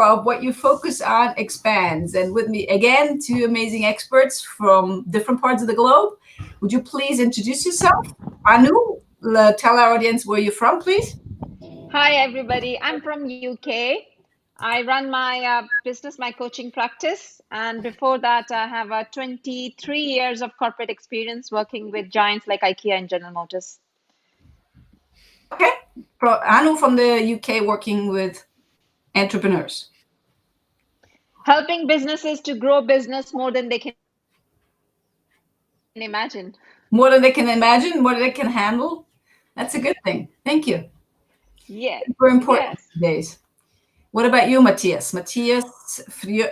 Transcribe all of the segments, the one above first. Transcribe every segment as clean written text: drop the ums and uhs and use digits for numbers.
of what you focus on expands. And with me again, two amazing experts from different parts of the globe. Would you please introduce yourself? Anu, tell our audience where you're from, please. Hi, everybody. I'm from UK. I run my business, my coaching practice. And before that, I have 23 years of corporate experience working with giants like IKEA and General Motors. Okay. Anu from the UK working with entrepreneurs. Helping businesses to grow business more than they can imagine. More than they can imagine, more than they can handle. That's a good thing. Thank you. Yeah. Super important days. What about you, Matthias? Matthias,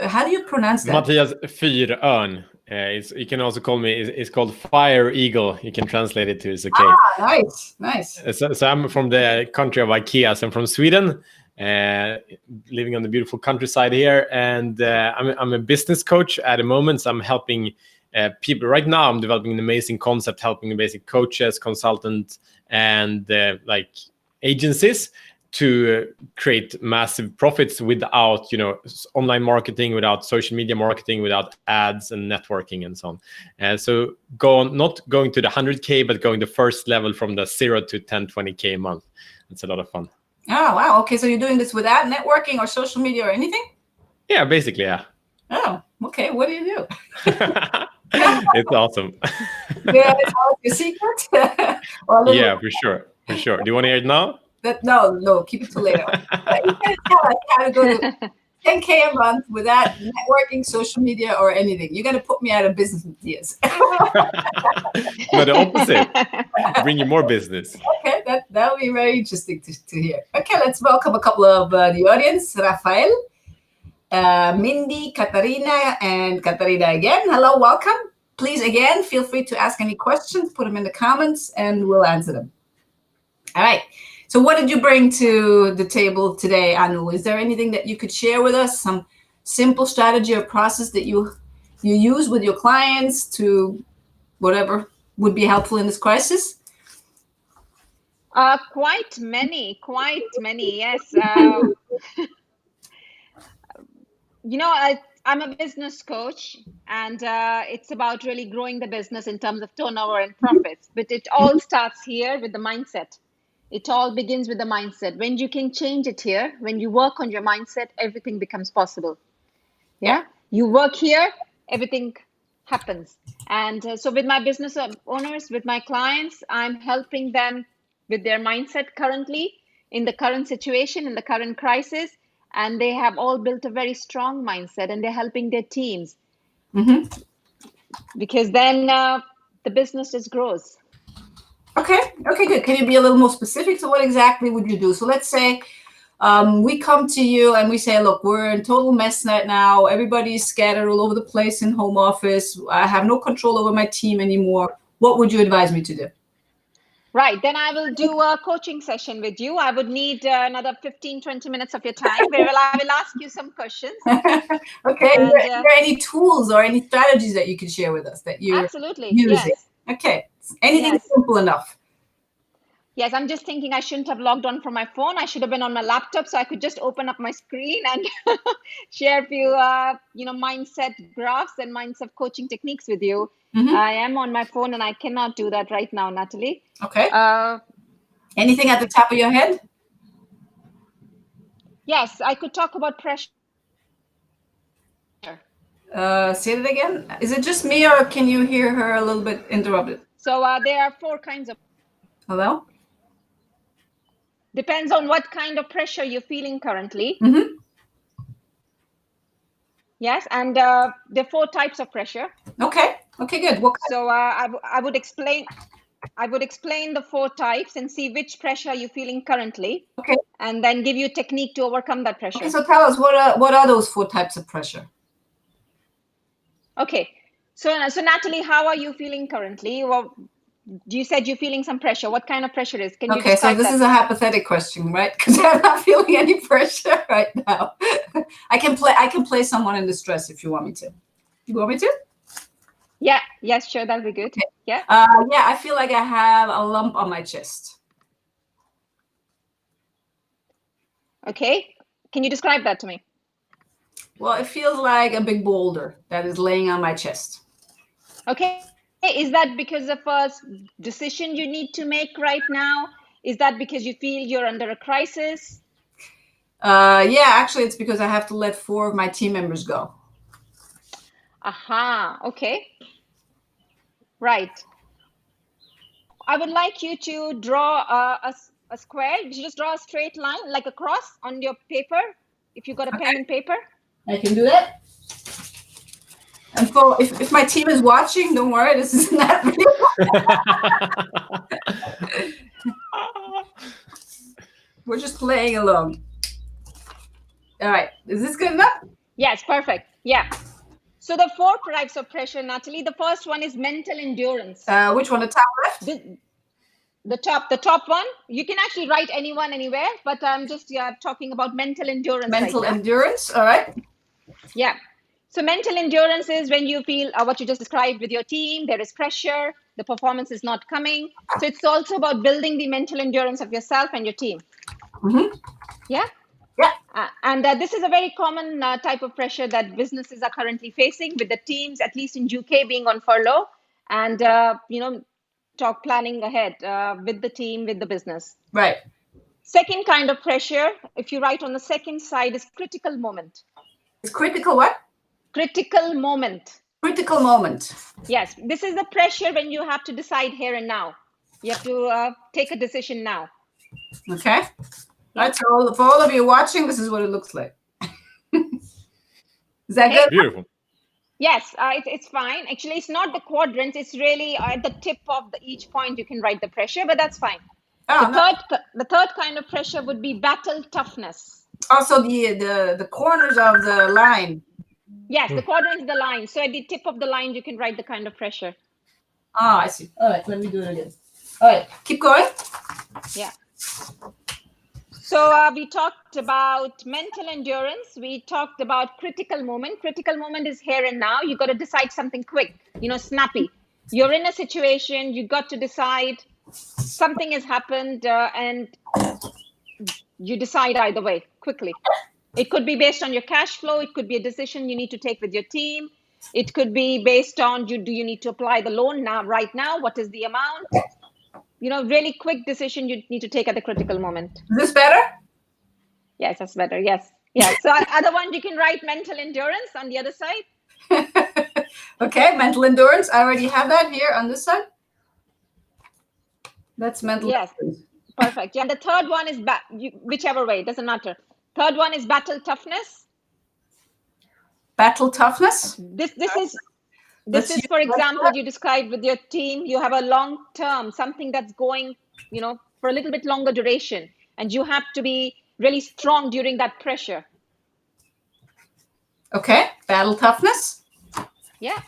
how do you pronounce that? Matthias Fyrörn. You can also call me. It's called Fire Eagle. You can translate it to. It's okay. Ah, nice. So I'm from the country of IKEA. So I'm from Sweden, living on the beautiful countryside here, and I'm a business coach at the moment. So I'm helping people right now. I'm developing an amazing concept, helping basic coaches, consultants, and like agencies to create massive profits without, online marketing, without social media marketing, without ads and networking and so on. So not going to the 100K, but going the first level from the 0 to 10, 20K a month. It's a lot of fun. Oh, wow. Okay. So you're doing this without networking or social media or anything? Yeah, basically, yeah. Oh, okay. What do you do? It's awesome. Yeah, it's all your secret? Yeah, for sure. Do you want to hear it now? No, keep it till later. You can tell us how to go to 10K a month without networking, social media, or anything. You're going to put me out of business with years. No, the opposite. Bring you more business. Okay, that'll be very interesting to hear. Okay, let's welcome a couple of the audience. Rafael, Mindy, Katarina, and Katarina again. Hello, welcome. Please, again, feel free to ask any questions. Put them in the comments, and we'll answer them. All right. So what did you bring to the table today, Anu? Is there anything that you could share with us? Some simple strategy or process that you use with your clients to whatever would be helpful in this crisis? Quite many, yes. I'm a business coach, and it's about really growing the business in terms of turnover and profits. But it all starts here with the mindset. It all begins with the mindset. When you can change it here, when you work on your mindset, everything becomes possible. Yeah. You work here, everything happens. And so with my business owners, with my clients, I'm helping them with their mindset currently in the current situation, in the current crisis. And they have all built a very strong mindset, and they're helping their teams. Mm-hmm. Because then the business just grows. Okay, good. Can you be a little more specific? So what exactly would you do? So let's say we come to you and we say, look, we're in total mess right now. Everybody's scattered all over the place in home office. I have no control over my team anymore. What would you advise me to do? Right. Then I will do a coaching session with you. I would need another 15, 20 minutes of your time where I will ask you some questions. Okay. And, are there any tools or any strategies that you can share with us that you're absolutely using? Yes. Okay. Anything simple enough? Yes, I'm just thinking I shouldn't have logged on from my phone. I should have been on my laptop so I could just open up my screen and share a few, mindset graphs and mindset coaching techniques with you. Mm-hmm. I am on my phone and I cannot do that right now, Natalie. Okay. Anything at the top of your head? Yes, I could talk about pressure. Say it again. Is it just me or can you hear her a little bit interrupted? So there are 4 kinds of. Hello? Depends on what kind of pressure you're feeling currently. Mm-hmm. Yes, and there are 4 types of pressure. Okay, good. So I would explain the 4 types and see which pressure you're feeling currently. Okay. And then give you a technique to overcome that pressure. Okay, so tell us what are those 4 types of pressure? Okay, so Natalie, how are you feeling currently? Well, you said you're feeling some pressure. What kind of pressure is? Can you describe so this is a hypothetical question, right? Because I'm not feeling any pressure right now. I can play someone in distress if you want me to. You want me to? Yeah. Yes, sure. That'll be good. Okay. Yeah. I feel like I have a lump on my chest. Okay. Can you describe that to me? Well, it feels like a big boulder that is laying on my chest. Okay. Is that because of a decision you need to make right now? Is that because you feel you're under a crisis? Yeah, actually, it's because I have to let 4 of my team members go. Aha. Okay. Right. I would like you to draw a square. You just draw a straight line, like a cross on your paper. If you got a pen and paper. I can do that. And for if my team is watching, don't worry, this is not real. We're just playing along. All right, is this good enough? Yes, perfect. Yeah. So the 4 types of pressure, Natalie. The first one is mental endurance. Which one? The top left? The top one. You can actually write anyone anywhere, but I'm just talking about mental endurance. Mental endurance. All right. Yeah. So mental endurance is when you feel what you just described with your team. There is pressure. The performance is not coming. So it's also about building the mental endurance of yourself and your team. Mm-hmm. Yeah. Yeah. And this is a very common type of pressure that businesses are currently facing, with the teams, at least in UK, being on furlough and, planning ahead with the team, with the business. Right. Second kind of pressure, if you write on the second side, is critical moment. It's critical what? Critical moment. Critical moment. Yes. This is the pressure when you have to decide here and now. You have to take a decision now. Okay. Right, so for all of you watching, this is what it looks like. Is that good? Beautiful. Yes, it's fine. Actually, it's not the quadrants. It's really at the tip of each point you can write the pressure, but that's fine. The third kind of pressure would be battle toughness. Also, the corners of the line. Yes, the quadrant is the line. So at the tip of the line, you can write the kind of pressure. Ah, I see. All right, let me do it again. All right, keep going. Yeah. So we talked about mental endurance. We talked about critical moment. Critical moment is here and now. You got to decide something quick, snappy. You're in a situation, you got to decide, something has happened, and you decide either way quickly. It could be based on your cash flow. It could be a decision you need to take with your team. It could be based on do you need to apply the loan right now? What is the amount? Really quick decision you need to take at the critical moment. Is this better? Yes, that's better. Yes. Yeah. So other one, you can write mental endurance on the other side. Okay, mental endurance. I already have that here on this side. That's mental endurance. Perfect. Yeah. And the third one is whichever way, it doesn't matter. Third one is battle toughness. Battle toughness? This is, for example, you described with your team, you have a long term, something that's going, for a little bit longer duration, and you have to be really strong during that pressure. Okay, battle toughness. Yeah.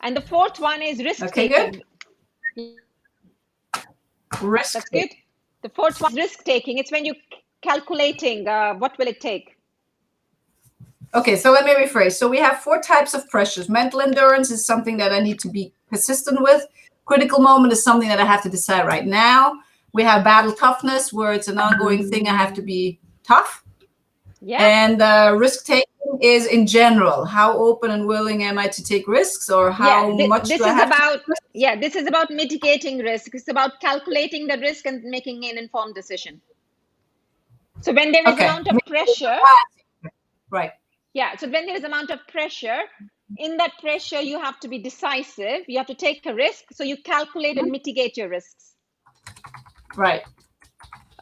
And the fourth one is risk taking. Okay, good. Risk. That's good. The fourth one is risk taking. It's when you're calculating what will it take. Okay, so let me rephrase. So we have 4 types of pressures. Mental endurance is something that I need to be persistent with. Critical moment is something that I have to decide right now. We have battle toughness, where it's an ongoing thing. I have to be tough. Yeah. And risk taking is in general. How open and willing am I to take risks, or how much do I have to? Yeah, this is about mitigating risk. It's about calculating the risk and making an informed decision. So when there is amount of pressure, right? Yeah. So when there is amount of pressure, in that pressure, you have to be decisive. You have to take a risk. So you calculate and mitigate your risks. Right.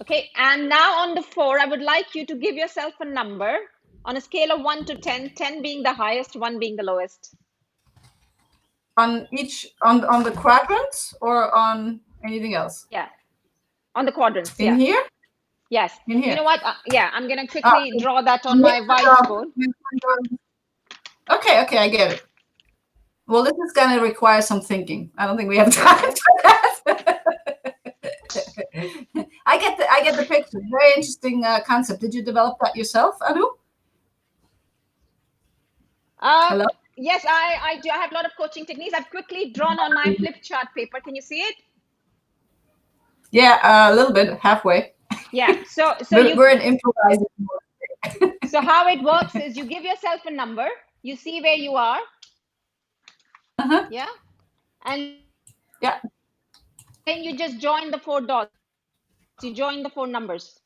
Okay. And now on the 4, I would like you to give yourself a number on a scale of 1 to 10, 10 being the highest, 1 being the lowest. On the quadrants or on anything else? Yeah. On the quadrants. In here? Yes. In here. You know what? I'm going to quickly draw that on my whiteboard. Okay, I get it. Well, this is going to require some thinking. I don't think we have time for that. I get the picture. Very interesting concept. Did you develop that yourself, Anu? Hello? Yes, I do. I have a lot of coaching techniques. I've quickly drawn on my flip chart paper. Can you see it? Yeah, a little bit, halfway. Yeah. So we're in improvising mode. So how it works is you give yourself a number, you see where you are. Yeah. And Yeah. then you just join the 4 dots. You join the 4 numbers,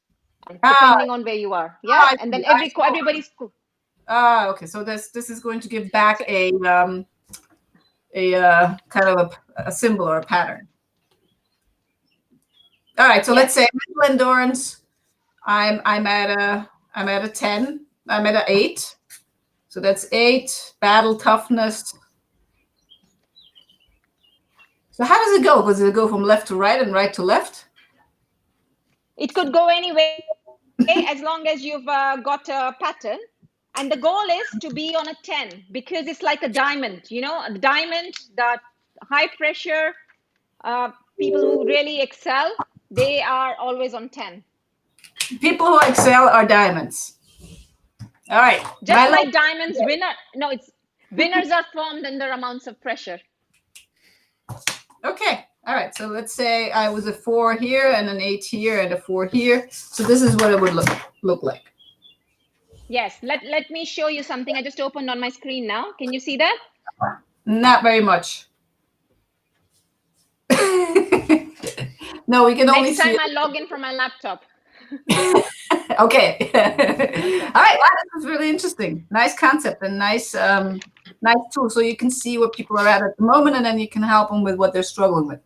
depending on where you are. Yeah. And then everybody's cool. Okay. So this is going to give back a kind of a symbol or a pattern. All right. So let's say mental endurance. I'm at a 10. I'm at an 8. So that's 8. Battle toughness. So how does it go? Does it go from left to right and right to left? It could go any way as long as you've got a pattern. And the goal is to be on a 10 because it's like a diamond, a diamond, that high pressure, people who really excel, they are always on 10. People who excel are diamonds. All right. Just like diamonds, winners are formed under amounts of pressure. Okay. All right. So let's say I was a 4 here and an 8 here and a 4 here. So this is what it would look like. Yes. Let me show you something. I just opened on my screen now. Can you see that? Not very much. No, we can only see. Next time I log in from my laptop. Okay. All right. Wow, this is really interesting. Nice concept and nice tool. So you can see what people are at the moment, and then you can help them with what they're struggling with.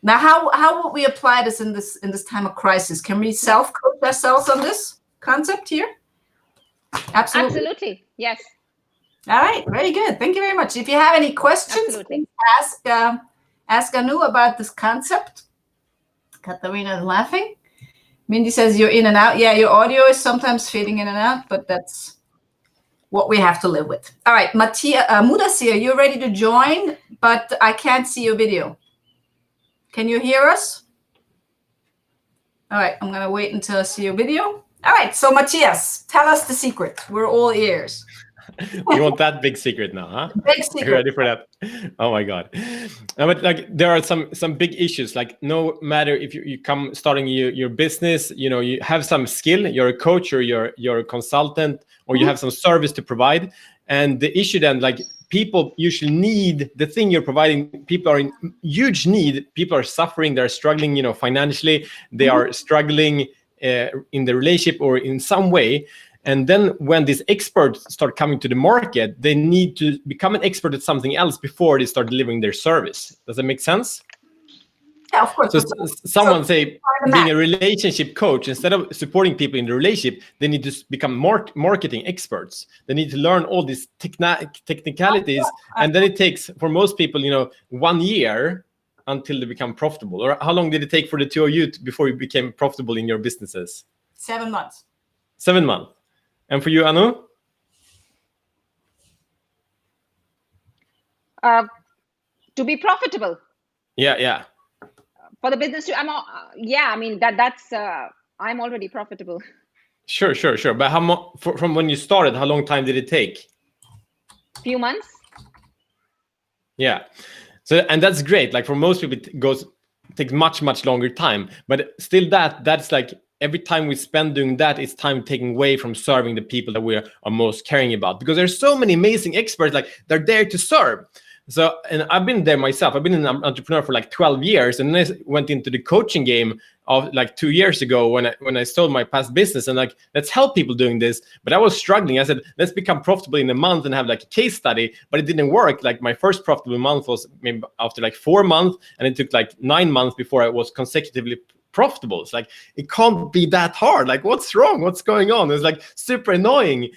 Now, how would we apply this in this time of crisis? Can we self-coach ourselves on this concept here? Absolutely. Yes. All right. Very good. Thank you very much. If you have any questions, please ask Anu about this concept. Katarina is laughing. Mindy says you're in and out. Yeah, your audio is sometimes fading in and out, but that's what we have to live with. All right, Mudassir, you're ready to join, but I can't see your video. Can you hear us? All right, I'm going to wait until I see your video. All right, so Matthias, tell us the secret. We're all ears. You want that big secret now, huh? Big secret. Are you ready for that? Oh my God. But like there are some big issues. Like no matter if you come starting your business, you have some skill, you're a coach or you're a consultant, or you have some service to provide. And the issue then, like people usually need the thing you're providing. People are in huge need. People are suffering. They're struggling, financially. They are struggling in the relationship or in some way. And then when these experts start coming to the market, they need to become an expert at something else before they start delivering their service. Does that make sense? Yeah, of course. So someone say being a relationship coach, instead of supporting people in the relationship, they need to become marketing experts. They need to learn all these technicalities. And then it takes, for most people, 1 year until they become profitable. Or how long did it take for the two of you before you became profitable in your businesses? 7 months. 7 months. And for you, Anu? To be profitable. Yeah. For the business, I'm already profitable. Sure. But from when you started, how long time did it take? Few months. Yeah. So, and that's great. Like for most people, takes much longer time. But still, that's like every time we spend doing that, it's time taking away from serving the people that we are most caring about. Because there's so many amazing experts, like they're there to serve. So, and I've been there myself. I've been an entrepreneur for like 12 years, and then I went into the coaching game of like 2 years ago when I sold my past business, and like, let's help people doing this. But I was struggling. I said, let's become profitable in a month and have like a case study, but it didn't work. Like my first profitable month was maybe after like 4 months, and it took like 9 months before I was consecutively profitable. It's like, it can't be that hard. Like, what's wrong? What's going on? It's like super annoying.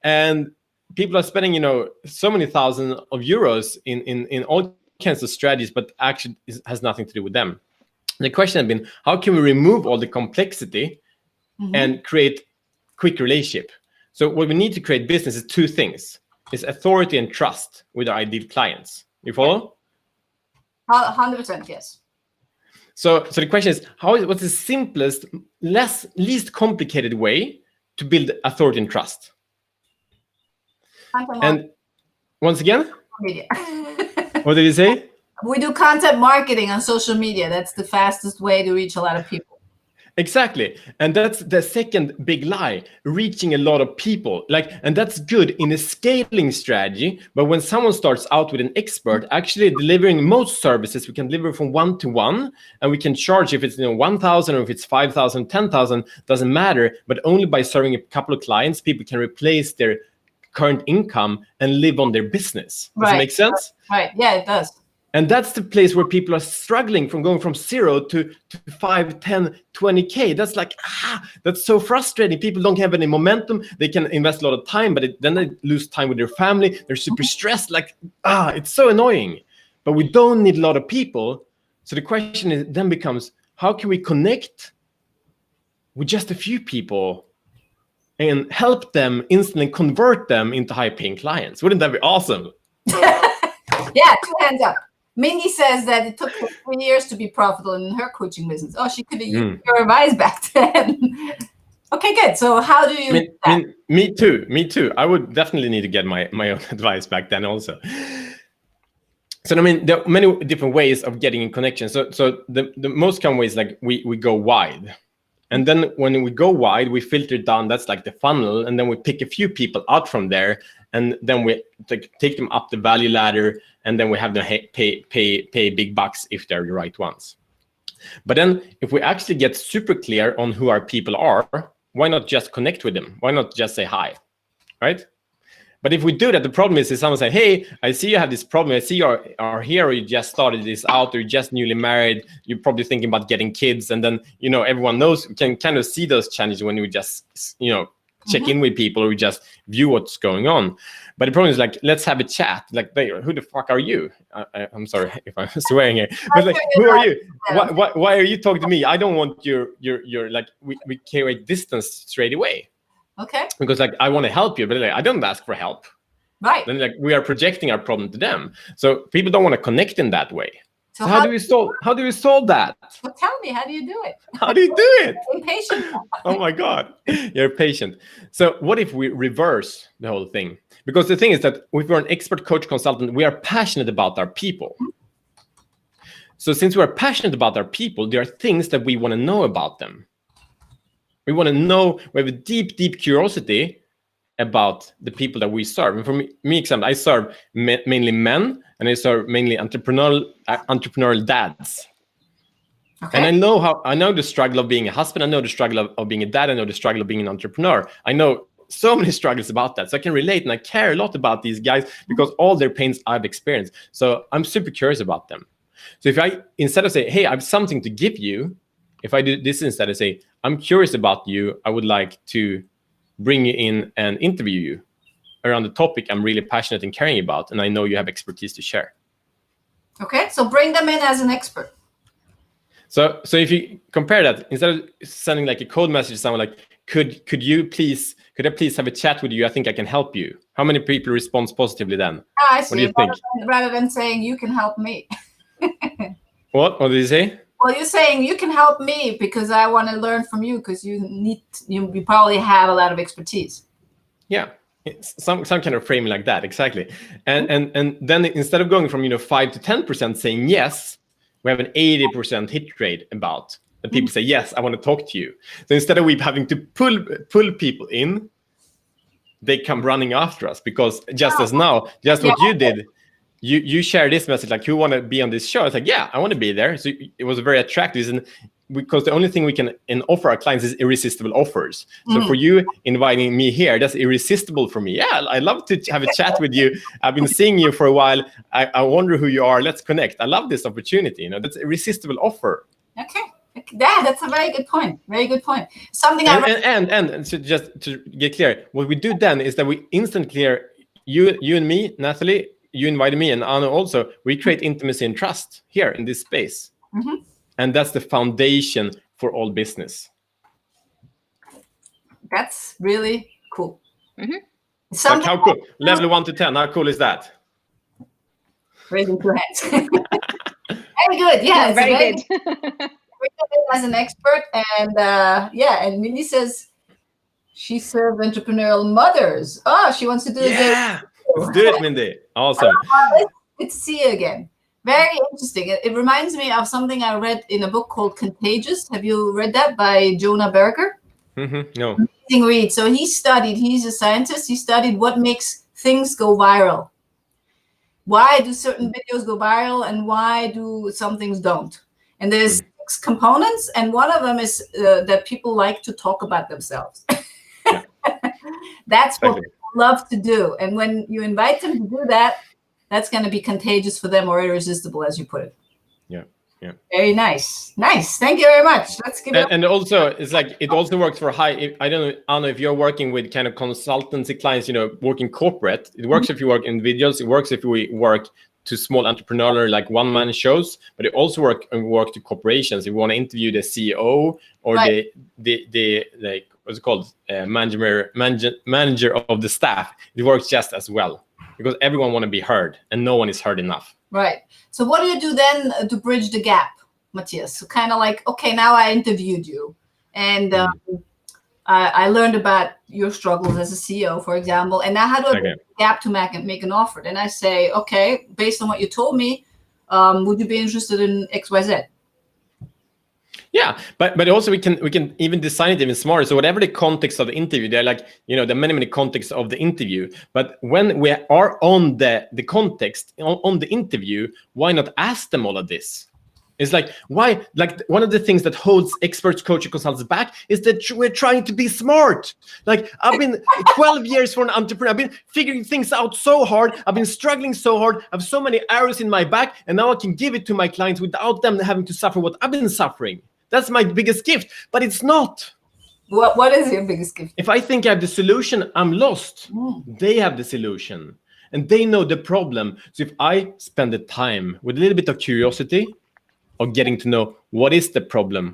And people are spending, so many thousands of euros in all kinds of strategies, but actually has nothing to do with them. The question has been, how can we remove all the complexity and create quick relationship? So what we need to create business is 2 things. It's authority and trust with our ideal clients. You follow? 100%, yes. So the question is, what's the simplest, least complicated way to build authority and trust? And once again, what did you say? We do content marketing on social media. That's the fastest way to reach a lot of people. Exactly. And that's the second big lie, reaching a lot of people. And that's good in a scaling strategy. But when someone starts out with an expert, actually delivering most services, we can deliver from 1-to-1, and we can charge if it's 1,000 or if it's 5,000, 10,000, doesn't matter. But only by serving a couple of clients, people can replace their current income and live on their business. Does it make sense? Right. Yeah, it does. And that's the place where people are struggling from going from 0 to 5, 10, 20K. That's that's so frustrating. People don't have any momentum. They can invest a lot of time, but then they lose time with their family. They're super stressed. It's so annoying. But we don't need a lot of people. So the question then becomes, how can we connect with just a few people and help them instantly convert them into high-paying clients? Wouldn't that be awesome? Yeah, 2 hands up. Mindy says that it took her 3 years to be profitable in her coaching business. Oh, she could have used your advice back then. Okay, good. So how do you... Me too. I would definitely need to get my own advice back then also. So, there are many different ways of getting in connection. So the most common way is we go wide. And then when we go wide, we filter down, that's like the funnel. And then we pick a few people out from there. And then we take them up the value ladder. And then we have them pay big bucks if they're the right ones. But then if we actually get super clear on who our people are, why not just connect with them? Why not just say hi, right? But if we do that, the problem is someone say, hey, I see you have this problem. I see you are here, or you just started this out, or you're just newly married. You're probably thinking about getting kids. And then, everyone knows, can kind of see those challenges when we just, check in with people, or we just view what's going on. But the problem is let's have a chat. Who the fuck are you? I'm sorry if I'm swearing here. But who are you? Why are you talking to me? I don't want your we create distance straight away. Okay. Because I want to help you, but I don't ask for help. Right. Then we are projecting our problem to them. So people don't want to connect in that way. So how do we solve that? Well, tell me, how do you do it? How do you do it? I'm patient. Oh my God, you're patient. So what if we reverse the whole thing? Because the thing is that if we're an expert coach consultant, we are passionate about our people. So since we're passionate about our people, there are things that we want to know about them. We want to know, we have a deep, deep curiosity about the people that we serve. And for me, example, I serve mainly men, and I serve mainly entrepreneurial dads. Okay. And I know the struggle of being a husband. I know the struggle of being a dad. I know the struggle of being an entrepreneur. I know so many struggles about that. So I can relate, and I care a lot about these guys because all their pains I've experienced. So I'm super curious about them. So instead of saying, hey, I have something to give you, if I do this instead, I say, I'm curious about you. I would like to bring you in and interview you around the topic I'm really passionate and caring about, and I know you have expertise to share. Okay, so bring them in as an expert. So if you compare that, instead of sending a cold message to someone could I please have a chat with you? I think I can help you. How many people respond positively then? I see. What do you think? Rather than saying you can help me. What did you say? Well, you're saying you can help me because I want to learn from you because you probably have a lot of expertise. Yeah, it's some kind of framing like that, exactly. And then instead of going from 5 to 10% saying yes, we have an 80% hit rate about that people say yes, I want to talk to you. So instead of we having to pull people in, they come running after us because what you did. You share this message who want to be on this show? It's yeah, I want to be there. So it was very attractive, and because the only thing we can offer our clients is irresistible offers. So for you inviting me here, that's irresistible for me. Yeah, I love to have a chat with you. I've been seeing you for a while. I wonder who you are. Let's connect. I love this opportunity. That's an irresistible offer. Okay. Yeah, that's a very good point. Very good point. Something and so just to get clear, what we do then is that we instantly clear you and me, Natalie. You invited me, and Anu also. We create intimacy and trust here in this space. Mm-hmm. And that's the foundation for all business. That's really cool. Mm-hmm. How cool? Level 1 to 10, how cool is that? Raising 2 hands. Very good. Yeah, very good. As an expert. And and Mindy says she serves entrepreneurial mothers. Oh, she wants to do it. Yeah. Let's do it, Mindy. Awesome. Good to see you again. Very interesting. It reminds me of something I read in a book called Contagious. Have you read that by Jonah Berger? No. Amazing read. So he's a scientist. He studied what makes things go viral. Why do certain videos go viral and why do some things don't? And there's 6 components, and one of them is that people like to talk about themselves. Yeah. That's what Exactly. people love to do. And when you invite them to do that, that's going to be contagious for them or irresistible, as you put it. Yeah. Yeah. Very nice. Nice. Thank you very much. Let's give it up. And also, it's like it also works for high. I don't know, Anu, if you're working with kind of consultancy clients, working corporate. It works if you work in videos. It works if we work to small entrepreneurial like one-man shows. But it also work to corporations. If you want to interview the CEO or the like what's it called manager of the staff, it works just as well because everyone want to be heard and no one is heard enough. Right. So what do you do then to bridge the gap, Matthias? So kind of like, okay, now I interviewed you and I learned about your struggles as a CEO, for example, and now how do I bridge the gap to make an offer? Then I say, okay, based on what you told me, would you be interested in XYZ? Yeah, but also we can even design it even smarter. So whatever the context of the interview, they're like, there are many contexts of the interview. But when we are on the context on the interview, why not ask them all of this? It's like, why? Like one of the things that holds experts, coaches, consultants back is that we're trying to be smart. Like I've been 12 years for an entrepreneur. I've been figuring things out so hard. I've been struggling so hard. I have so many arrows in my back, and now I can give it to my clients without them having to suffer what I've been suffering. That's my biggest gift, but it's not. What is your biggest gift? If I think I have the solution, I'm lost. They have the solution, and they know the problem. So if I spend the time with a little bit of curiosity, of getting to know what is the problem,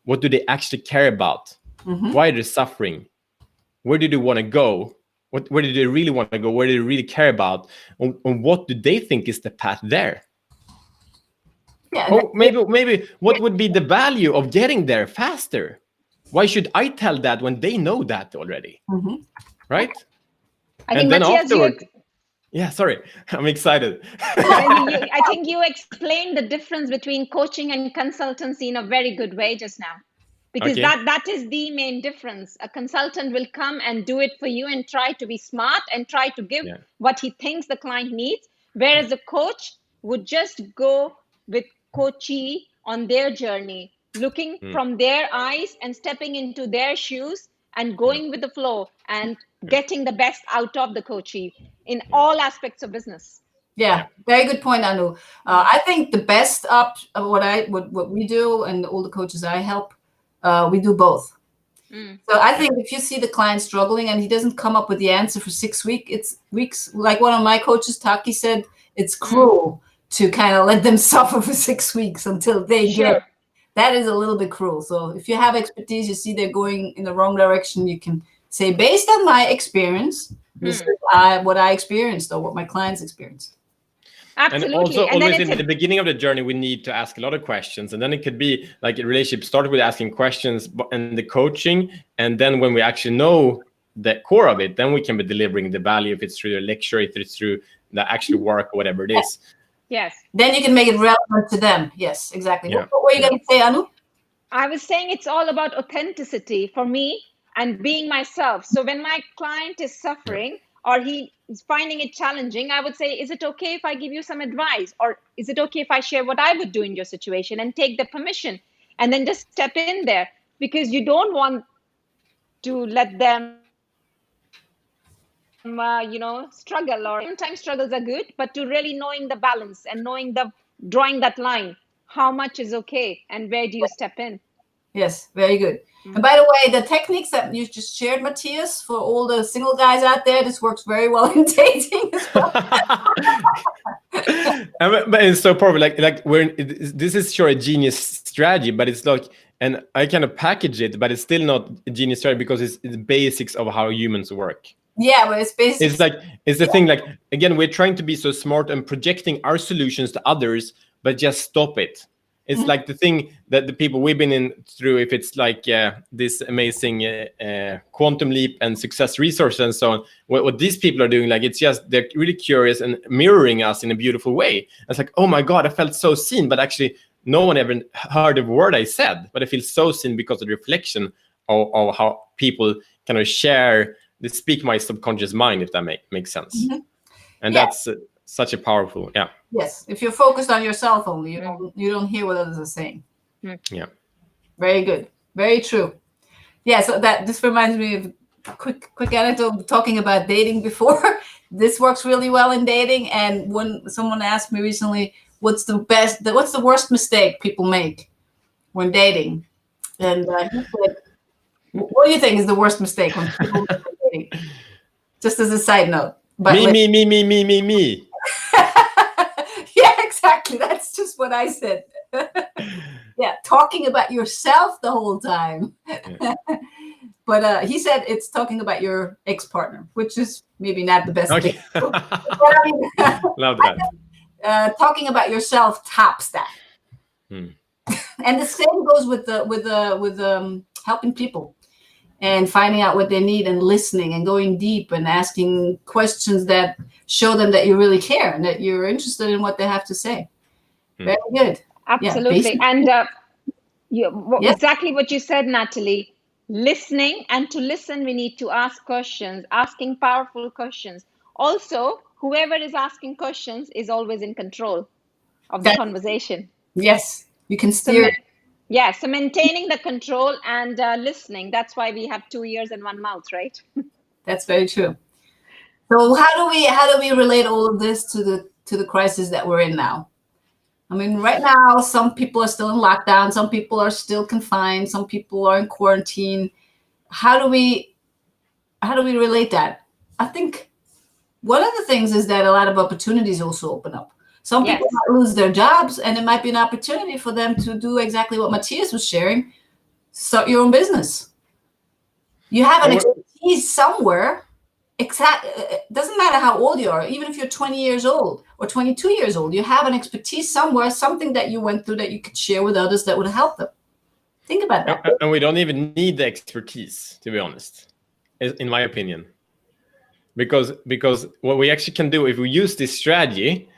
what do they actually care about, why are they suffering, where do they want to go, where do they really want to go, where do they really care about, and what do they think is the path there? Yeah. Or maybe what would be the value of getting there faster? Why should I tell that when they know that already? Right? I think, Matthias, yeah, sorry, I'm excited. I think you explained the difference between coaching and consultancy in a very good way just now, because that is the main difference. A consultant will come and do it for you and try to be smart and try to give what he thinks the client needs, whereas a coach would just go with coachee on their journey, looking from their eyes and stepping into their shoes and going with the flow and getting the best out of the coachee in all aspects of business. Yeah, very good point, Anu. I think the best of what we do and all the coaches I help, we do both. So I think if you see the client struggling and he doesn't come up with the answer for 6 weeks, like one of my coaches, Taki, said, it's cruel to kind of let them suffer for 6 weeks until they get it. That is a little bit cruel. So if you have expertise, you see they're going in the wrong direction, you can say, based on my experience, this is what I experienced or what my clients experienced. Absolutely. And also, always in the beginning of the journey, we need to ask a lot of questions. And then it could be like a relationship started with asking questions and the coaching. And then when we actually know the core of it, then we can be delivering the value if it's through a lecture, if it's through the actual work or whatever it is. Yes. Then you can make it relevant to them. Yes, exactly. Yeah. What were you going to say, Anu? I was saying it's all about authenticity for me and being myself. So when my client is suffering or he is finding it challenging, I would say, is it okay if I give you some advice? Or is it okay if I share what I would do in your situation and take the permission and then just step in there? Because you don't want to let them struggle, or sometimes struggles are good, but to really knowing the balance and drawing that line, how much is okay and where do you step in? Yes, very good. And by the way, the techniques that you just shared, Matthias, for all the single guys out there, this works very well in dating as well. But it's so perfect. Like this is sure a genius strategy, but it's like, and I kind of package it, but it's still not a genius strategy because it's the basics of how humans work. Yeah, but it's basically it's the thing. Like again, we're trying to be so smart and projecting our solutions to others, but just stop it. It's like the thing that the people we've been in through, if it's like this amazing quantum leap and success resources and so on, what these people are doing, like it's just they're really curious and mirroring us in a beautiful way. It's like, oh my God, I felt so seen, but actually no one ever heard a word I said, but I feel so seen because of the reflection of how people kind of share, they speak my subconscious mind, if that makes sense. And that's such a powerful, Yes, if you're focused on yourself only, you don't hear what others are saying. Yeah. Very good. Very true. Yeah, so this reminds me of a quick anecdote talking about dating before. This works really well in dating. And when someone asked me recently, what's the worst mistake people make when dating? And he said, what do you think is the worst mistake when people make when dating? Just as a side note. But Me. Yeah, exactly. That's just what I said. Yeah, talking about yourself the whole time. But he said it's talking about your ex-partner, which is maybe not the best thing. But I mean, Love that. Talking about yourself tops that. And the same goes with helping people and finding out what they need and listening and going deep and asking questions that show them that you really care and that you're interested in what they have to say. Very good. Absolutely. Yeah, and exactly what you said, Natalie. Listening, and to listen, we need to ask questions, asking powerful questions. Also, whoever is asking questions is always in control of the conversation. Yes, you can steer. So maintaining the control and listening. That's why we have 2 ears and 1 mouth, right? That's very true. So how do we relate all of this to the crisis that we're in now? I mean, right now, some people are still in lockdown. Some people are still confined. Some people are in quarantine. How do we relate that? I think one of the things is that a lot of opportunities also open up. Some people might lose their jobs, and it might be an opportunity for them to do exactly what Matthias was sharing, start your own business. You have an expertise somewhere. It doesn't matter how old you are, even if you're 20 years old or 22 years old, you have an expertise somewhere, something that you went through that you could share with others that would help them. Think about that. And we don't even need the expertise, to be honest, in my opinion. Because what we actually can do if we use this strategy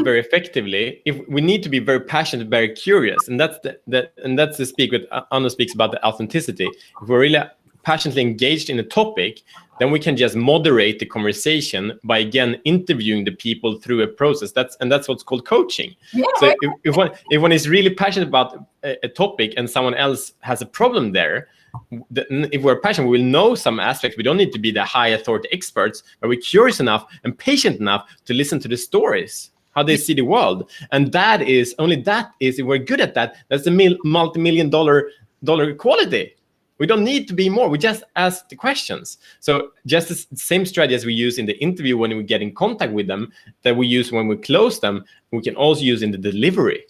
very effectively, if we need to be very passionate, very curious, and that's the speak with Anu speaks about the authenticity. If we're really passionately engaged in a topic, then we can just moderate the conversation by again interviewing the people through a process. That's what's called coaching. Yeah, so if one is really passionate about a topic and someone else has a problem there, if we're passionate, we will know some aspects. We don't need to be the high authority experts, but we're curious enough and patient enough to listen to the stories, how they see the world. And if we're good at that, that's a multi-million dollar quality. We don't need to be more. We just ask the questions. So just the same strategy as we use in the interview when we get in contact with them, that we use when we close them, we can also use in the delivery.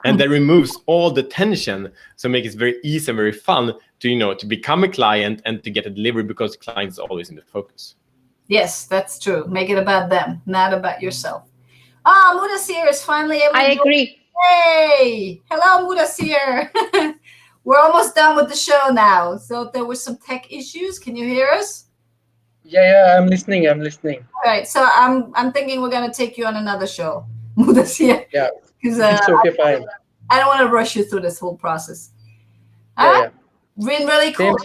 And that removes all the tension. So make it very easy and very fun to become a client and to get a delivery, because the client is always in the focus. Yes, that's true. Make it about them, not about yourself. Mudasir is finally able to agree. Hey! Hello, Mudasir. We're almost done with the show now. So there were some tech issues. Can you hear us? Yeah, I'm listening. All right. So I'm thinking we're gonna take you on another show, Mudasir. Yeah. Because it's okay, fine. I don't want to rush you through this whole process. Yeah. Really cool.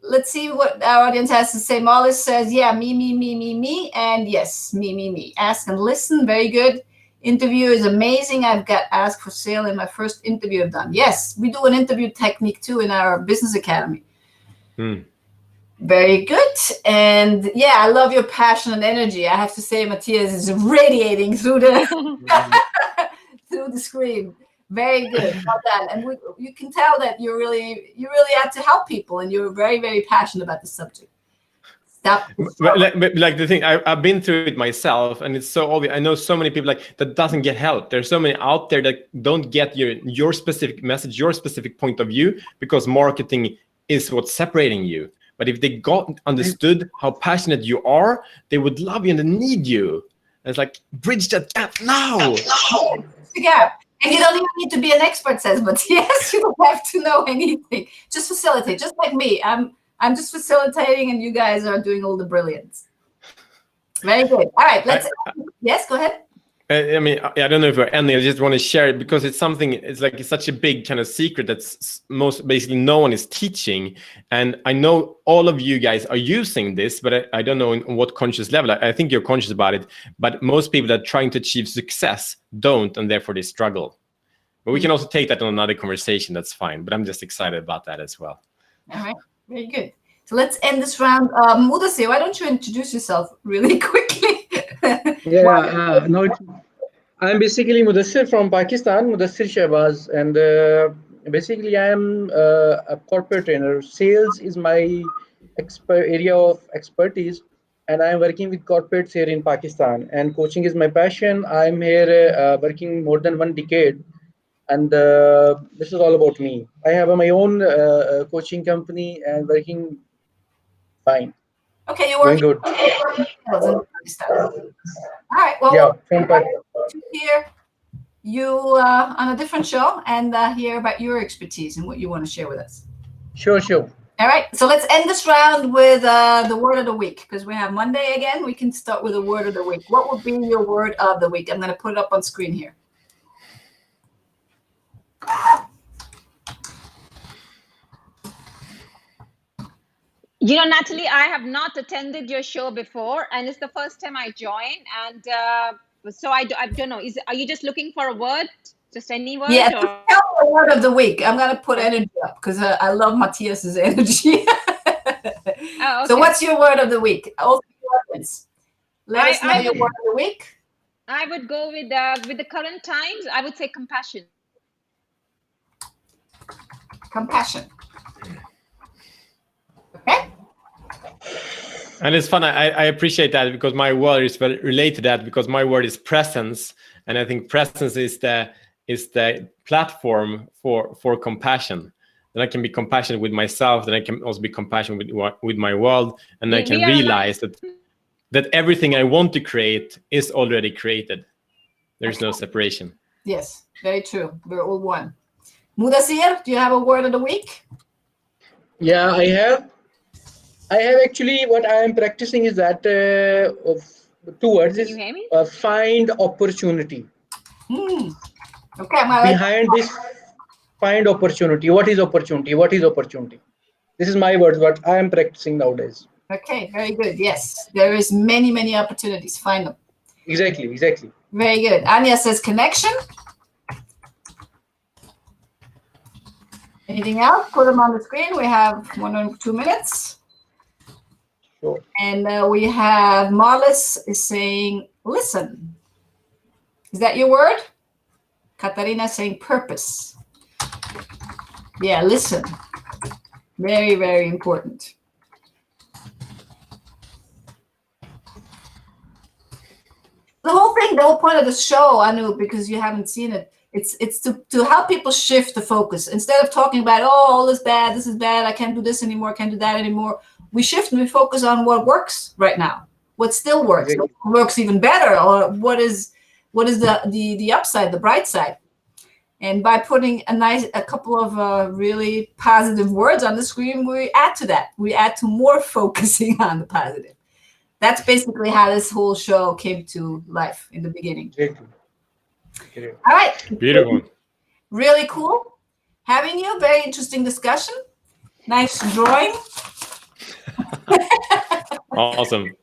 Let's see what our audience has to say. Molly says, yeah, me. And yes, me. Ask and listen. Very good. Interview is amazing. I've got asked for sale in my first interview I've done. Yes, we do an interview technique too in our business academy. Very good. And yeah, I love your passion and energy. I have to say, Matthias is radiating through the through the screen. Very good. Well done. And you can tell that you really have to help people, and you're very, very passionate about the subject. Stop. But like the thing, I've been through it myself, and it's so obvious. I know so many people that doesn't get help. There's so many out there that don't get your specific message, your specific point of view, because marketing is what's separating you. But if they understood how passionate you are, they would love you and they need you. And it's like, bridge that gap now. Yeah. And you don't even need to be an expert, says Matthias. You don't have to know anything. Just facilitate, just like me. I'm just facilitating, and you guys are doing all the brilliance. Very good. All right, yes, go ahead. I mean, I don't know if you're any. I just want to share it because it's something. It's like it's such a big kind of secret that's basically no one is teaching. And I know all of you guys are using this, but I don't know on what conscious level. I think you're conscious about it, but most people that are trying to achieve success don't, and therefore they struggle. But we can also take that on another conversation. That's fine. But I'm just excited about that as well. All right, very good. So let's end this round. Mudasir, why don't you introduce yourself really quickly? Yeah, no, I'm basically Mudassir from Pakistan, Mudassir Shahbaz, and basically I am a corporate trainer. Sales is my area of expertise, and I'm working with corporates here in Pakistan. And coaching is my passion. I'm here working more than 1 decade, and this is all about me. I have my own coaching company and working fine. Okay, you're working Doing good. in Pakistan. All right, well, Yeah, from Pakistan. to hear you on a different show and hear about your expertise and what you want to share with us. Sure. All right, so let's end this round with the word of the week, because we have Monday again. We can start with a word of the week. What would be your word of the week? I'm going to put it up on screen here. You know, Natalie, I have not attended your show before, and it's the first time I join. And so I don't know. Are you just looking for a word? Just any word? Yeah, or? tell me the word of the week. I'm going to put energy up because I love Matthias's energy. Oh, okay. So what's your word of the week? Also, let us know your word of the week. I would go with the current times. I would say compassion. Compassion. Okay. And it's fun. I appreciate that because my word is very related to that because my word is presence, and I think presence is the platform for compassion. Then I can be compassionate with myself. Then I can also be compassionate with my world, and I can realize that everything I want to create is already created. There's no separation. Yes, very true. We're all one. Mudassir, do you have a word of the week? Yeah, I have actually what I am practicing is that of 2 words is find opportunity. Okay, behind this find opportunity. What is opportunity? What is opportunity? This is my words, what I am practicing nowadays. Okay, very good. Yes, there is many opportunities. Find them. Exactly. Very good. Anya says connection. Anything else? Put them on the screen. We have 1 or 2 minutes. Sure. And we have Marlis is saying listen. Is that your word? Katarina saying purpose. Yeah, listen. Very important. The whole point of the show, Anu, because you haven't seen it, it's to help people shift the focus. Instead of talking about, all this is bad, I can't do this anymore, can't do that anymore. We shift and we focus on what works right now, what still works, Exactly. what works even better, or what is the upside, the bright side. And by putting a couple of really positive words on the screen, we add to that. We add to more focusing on the positive. That's basically how this whole show came to life in the beginning. Exactly. All right. Beautiful. Really cool having you. Very interesting discussion. Nice drawing. Awesome.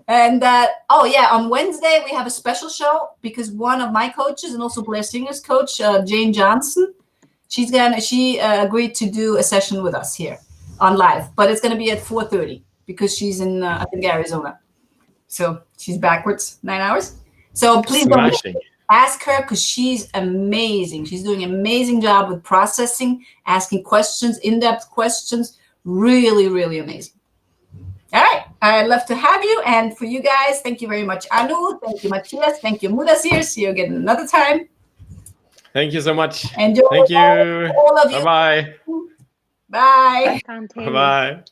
And on Wednesday we have a special show because one of my coaches and also Blair Singer's coach, Jane Johnson, she agreed to do a session with us here on live, but it's going to be at 4:30 because she's in I think Arizona, so she's backwards 9 hours. So please don't ask her because she's amazing. She's doing an amazing job with processing, asking questions, in-depth questions. Really amazing. All right, I'd love to have you. And for you guys, thank you very much, Anu. Thank you, Matthias. Thank you, Mudassir. See you again another time. Thank you so much. Enjoy. Thank you. All of you. Bye-bye. Bye. I can't hear you. Bye-bye.